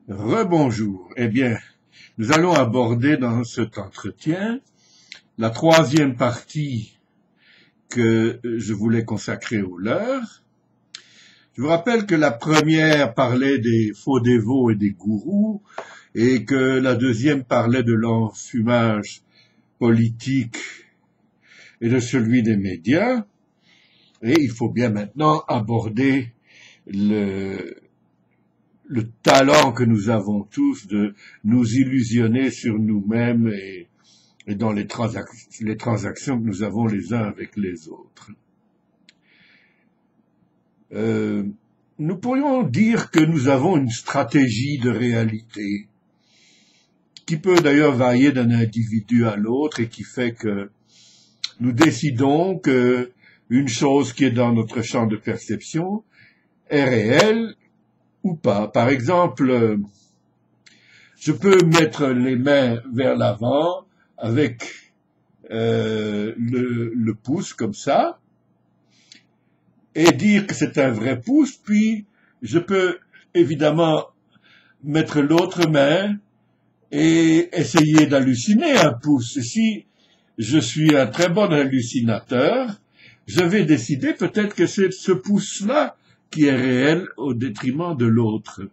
Rebonjour. Eh bien, nous allons aborder dans cet entretien la troisième partie que je voulais consacrer aux leurs. Je vous rappelle que la première parlait des faux dévots et des gourous et que la deuxième parlait de l'enfumage politique et de celui des médias. Et il faut bien maintenant aborder le talent que nous avons tous de nous illusionner sur nous-mêmes et dans les transactions que nous avons les uns avec les autres. Nous pourrions dire que nous avons une stratégie de réalité qui peut d'ailleurs varier d'un individu à l'autre et qui fait que nous décidons que une chose qui est dans notre champ de perception est réelle ou pas. Par exemple, je peux mettre les mains vers l'avant avec le pouce comme ça et dire que c'est un vrai pouce, puis je peux évidemment mettre l'autre main et essayer d'halluciner un pouce. Et si je suis un très bon hallucinateur, je vais décider peut-être que c'est ce pouce-là qui est réel au détriment de l'autre.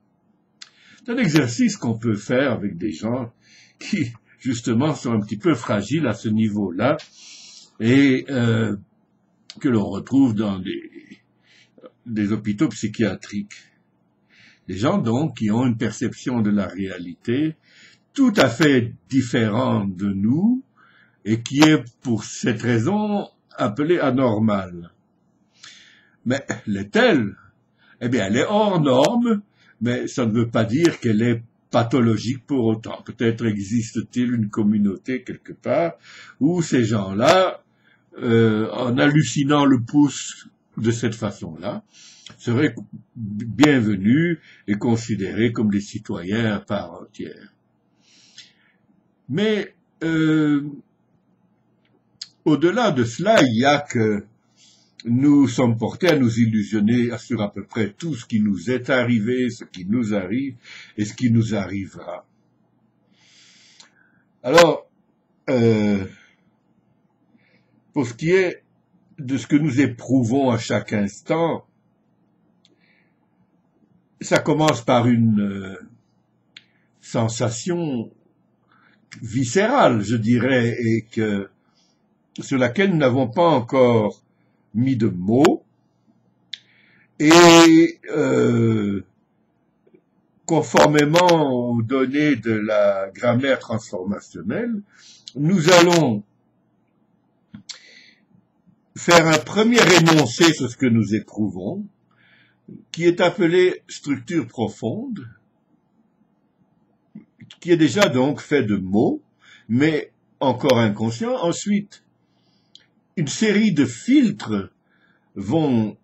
C'est un exercice qu'on peut faire avec des gens qui, justement, sont un petit peu fragiles à ce niveau-là et que l'on retrouve dans des hôpitaux psychiatriques. Des gens, donc, qui ont une perception de la réalité tout à fait différente de nous et qui est, pour cette raison, appelée anormale. Mais l'est-elle? Eh bien, elle est hors norme, mais ça ne veut pas dire qu'elle est pathologique pour autant. Peut-être existe-t-il une communauté quelque part où ces gens-là, en hallucinant le pouce de cette façon-là, seraient bienvenus et considérés comme des citoyens à part entière. Mais au-delà de cela, il y a que nous sommes portés à nous illusionner sur à peu près tout ce qui nous est arrivé, ce qui nous arrive et ce qui nous arrivera. Alors, pour ce qui est de ce que nous éprouvons à chaque instant, ça commence par une sensation viscérale, je dirais, et sur laquelle nous n'avons pas encore mis de mots, et conformément aux données de la grammaire transformationnelle, nous allons faire un premier énoncé sur ce que nous éprouvons, qui est appelé structure profonde, qui est déjà donc fait de mots, mais encore inconscient. Ensuite, une série de filtres vont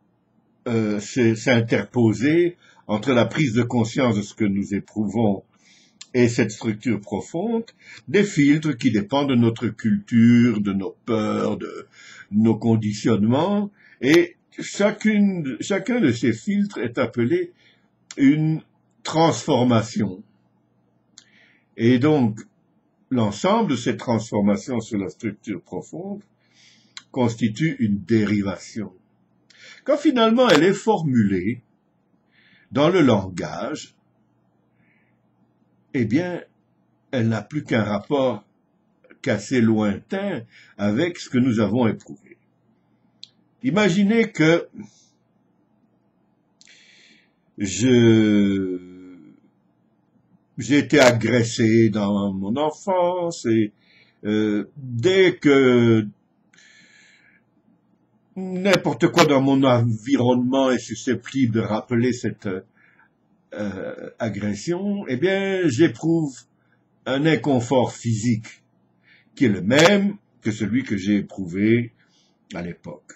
s'interposer entre la prise de conscience de ce que nous éprouvons et cette structure profonde, des filtres qui dépendent de notre culture, de nos peurs, de nos conditionnements, et chacun de ces filtres est appelé une transformation. Et donc, l'ensemble de ces transformations sur la structure profonde constitue une dérivation. Quand finalement elle est formulée dans le langage, eh bien, elle n'a plus qu'un rapport qu'assez lointain avec ce que nous avons éprouvé. Imaginez que j'ai été agressé dans mon enfance et dès que n'importe quoi dans mon environnement est susceptible de rappeler cette agression, eh bien, j'éprouve un inconfort physique qui est le même que celui que j'ai éprouvé à l'époque.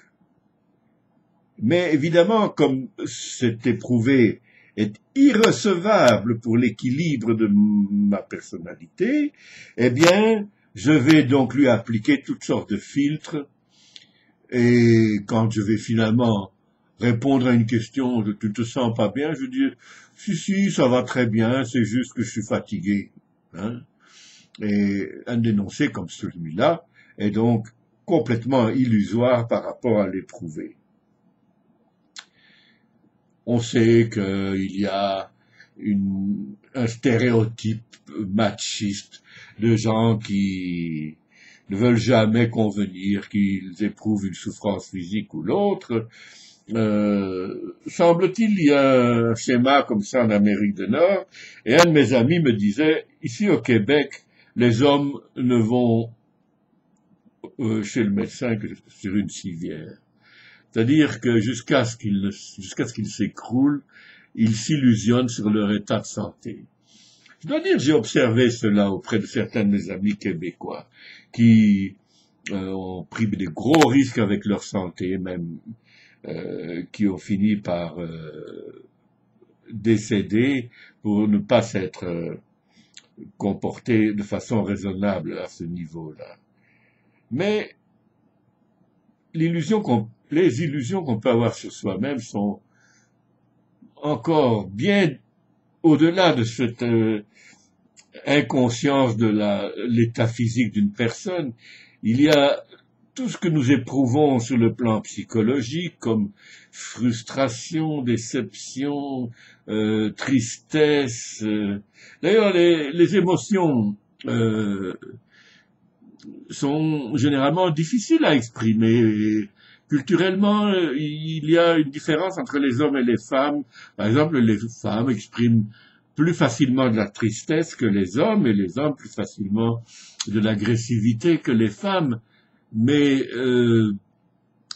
Mais évidemment, comme cet éprouvé est irrecevable pour l'équilibre de ma personnalité, eh bien, je vais donc lui appliquer toutes sortes de filtres. Et quand je vais finalement répondre à une question de « tu te sens pas bien », je dis Si, ça va très bien, c'est juste que je suis fatigué. Hein. Et un énoncé comme celui-là est donc complètement illusoire par rapport à l'éprouvé. On sait qu'il y a un stéréotype machiste de gens qui ne veulent jamais convenir qu'ils éprouvent une souffrance physique ou l'autre. Semble-t-il, il y a un schéma comme ça en Amérique du Nord, et un de mes amis me disait, ici au Québec, les hommes ne vont chez le médecin que sur une civière. C'est-à-dire que jusqu'à ce qu'ils s'écroulent, ils s'illusionnent sur leur état de santé. Je dois dire, j'ai observé cela auprès de certains de mes amis québécois qui ont pris des gros risques avec leur santé, même qui ont fini par décéder pour ne pas s'être comportés de façon raisonnable à ce niveau-là. Mais les illusions qu'on peut avoir sur soi-même sont encore bien au-delà de cette inconscience de l'état physique d'une personne. Il y a tout ce que nous éprouvons sur le plan psychologique, comme frustration, déception, tristesse. D'ailleurs, les émotions sont généralement difficiles à exprimer. Et culturellement, il y a une différence entre les hommes et les femmes. Par exemple, les femmes expriment plus facilement de la tristesse que les hommes, et les hommes plus facilement de l'agressivité que les femmes. Mais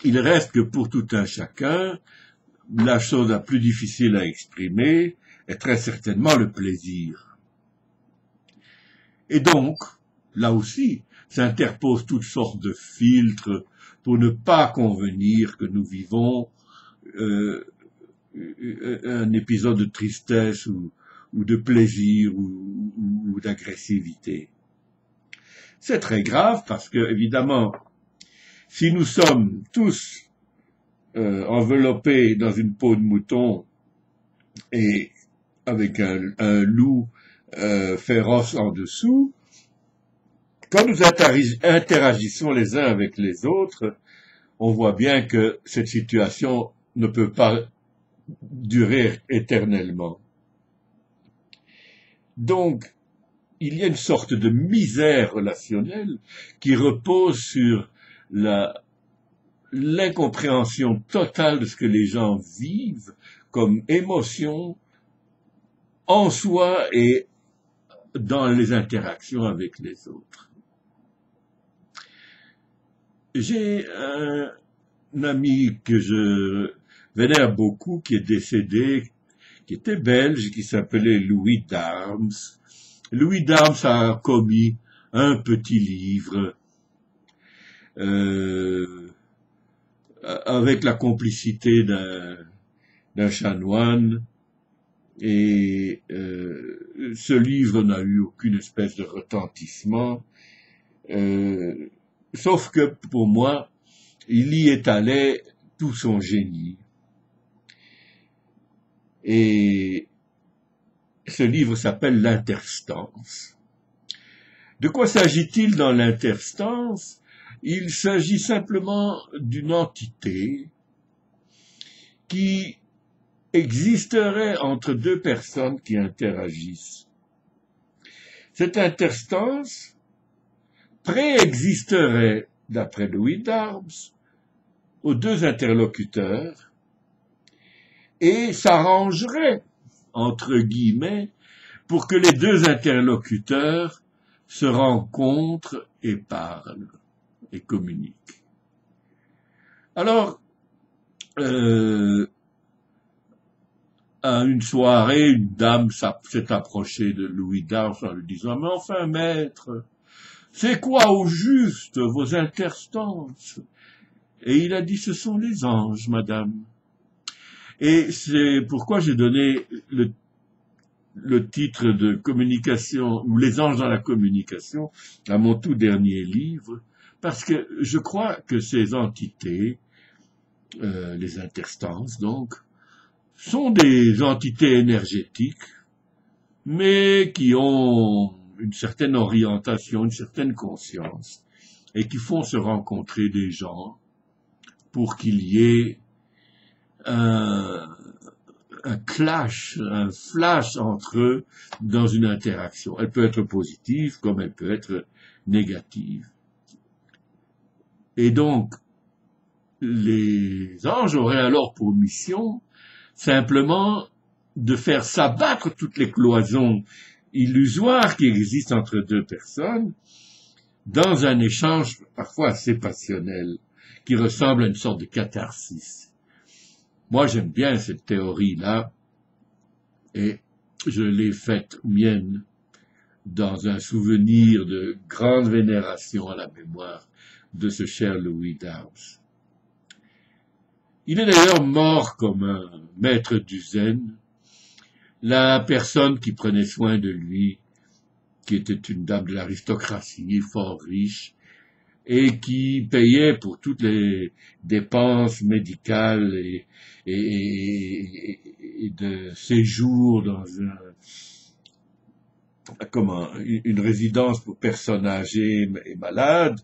il reste que pour tout un chacun, la chose la plus difficile à exprimer est très certainement le plaisir. Et donc, là aussi, s'interposent toutes sortes de filtres pour ne pas convenir que nous vivons un épisode de tristesse ou de plaisir ou d'agressivité. C'est très grave parce que, évidemment, si nous sommes tous enveloppés dans une peau de mouton et avec un loup féroce en dessous, quand nous interagissons les uns avec les autres, on voit bien que cette situation ne peut pas durer éternellement. Donc, il y a une sorte de misère relationnelle qui repose sur l'incompréhension totale de ce que les gens vivent comme émotion en soi et dans les interactions avec les autres. J'ai un ami que je vénère beaucoup, qui est décédé, qui était belge, qui s'appelait Louis Daerms. Louis Daerms a commis un petit livre avec la complicité d'un chanoine, et ce livre n'a eu aucune espèce de retentissement, sauf que pour moi, il y étalait tout son génie. Et ce livre s'appelle L'Interstance. De quoi s'agit-il dans l'interstance? Il s'agit simplement d'une entité qui existerait entre deux personnes qui interagissent. Cette interstance préexisterait, d'après Louis Daerms, aux deux interlocuteurs et s'arrangerait, entre guillemets, pour que les deux interlocuteurs se rencontrent et parlent et communiquent. Alors, à une soirée, une dame s'est approchée de Louis Daerms en lui disant « Mais enfin, maître, c'est quoi au juste vos interstances ?» Et il a dit « Ce sont les anges, madame. » Et c'est pourquoi j'ai donné le titre de communication, ou les anges dans la communication, à mon tout dernier livre, parce que je crois que ces entités, les interstances donc, sont des entités énergétiques, mais qui ont une certaine orientation, une certaine conscience, et qui font se rencontrer des gens pour qu'il y ait un, un clash, un flash entre eux dans une interaction. Elle peut être positive comme elle peut être négative. Et donc, les anges auraient alors pour mission simplement de faire s'abattre toutes les cloisons illusoires qui existent entre deux personnes dans un échange parfois assez passionnel qui ressemble à une sorte de catharsis. Moi, j'aime bien cette théorie-là et je l'ai faite mienne dans un souvenir de grande vénération à la mémoire de ce cher Louis Downes. Il est d'ailleurs mort comme un maître du zen, la personne qui prenait soin de lui, qui était une dame de l'aristocratie, fort riche, et qui payait pour toutes les dépenses médicales et de séjour dans une résidence pour personnes âgées et malades,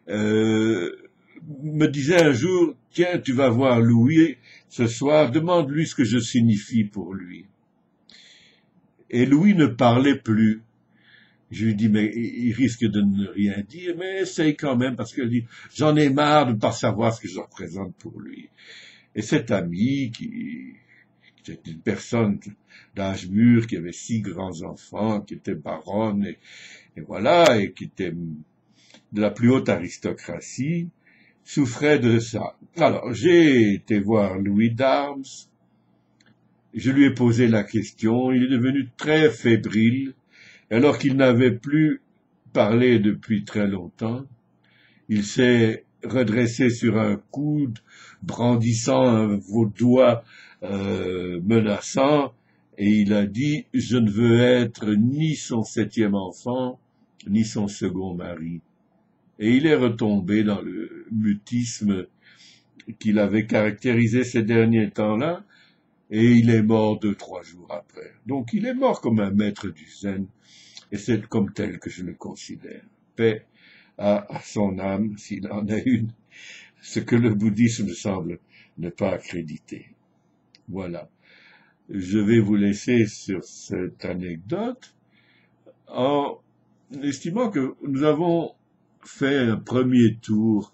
me disait un jour, tiens, tu vas voir Louis ce soir, demande-lui ce que je signifie pour lui. Et Louis ne parlait plus. Je lui dis, mais il risque de ne rien dire, mais essaye quand même, parce qu'il dit, j'en ai marre de ne pas savoir ce que je représente pour lui. Et cet ami, qui était une personne d'âge mûr, qui avait 6 grands-enfants, qui était baronne, et voilà, et qui était de la plus haute aristocratie, souffrait de ça. Alors, j'ai été voir Louis Downes, je lui ai posé la question, il est devenu très fébrile, alors qu'il n'avait plus parlé depuis très longtemps. Il s'est redressé sur un coude, brandissant un doigt menaçant, et il a dit « Je ne veux être ni son 7e enfant, ni son second mari ». Et il est retombé dans le mutisme qu'il avait caractérisé ces derniers temps-là, et il est mort 2-3 jours après. Donc il est mort comme un maître du zen, et c'est comme tel que je le considère. Paix à son âme, s'il en a une, ce que le bouddhisme semble ne pas accréditer. Voilà. Je vais vous laisser sur cette anecdote en estimant que nous avons fait un premier tour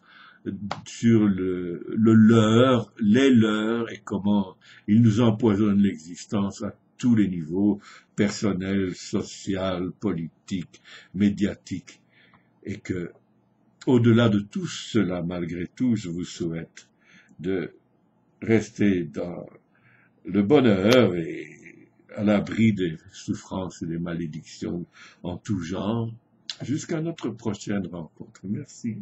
sur le leurre, les leurres et comment ils nous empoisonnent l'existence à tous les niveaux, personnel, social, politique, médiatique, et que, au-delà de tout cela, malgré tout, je vous souhaite de rester dans le bonheur et à l'abri des souffrances et des malédictions en tout genre, jusqu'à notre prochaine rencontre. Merci.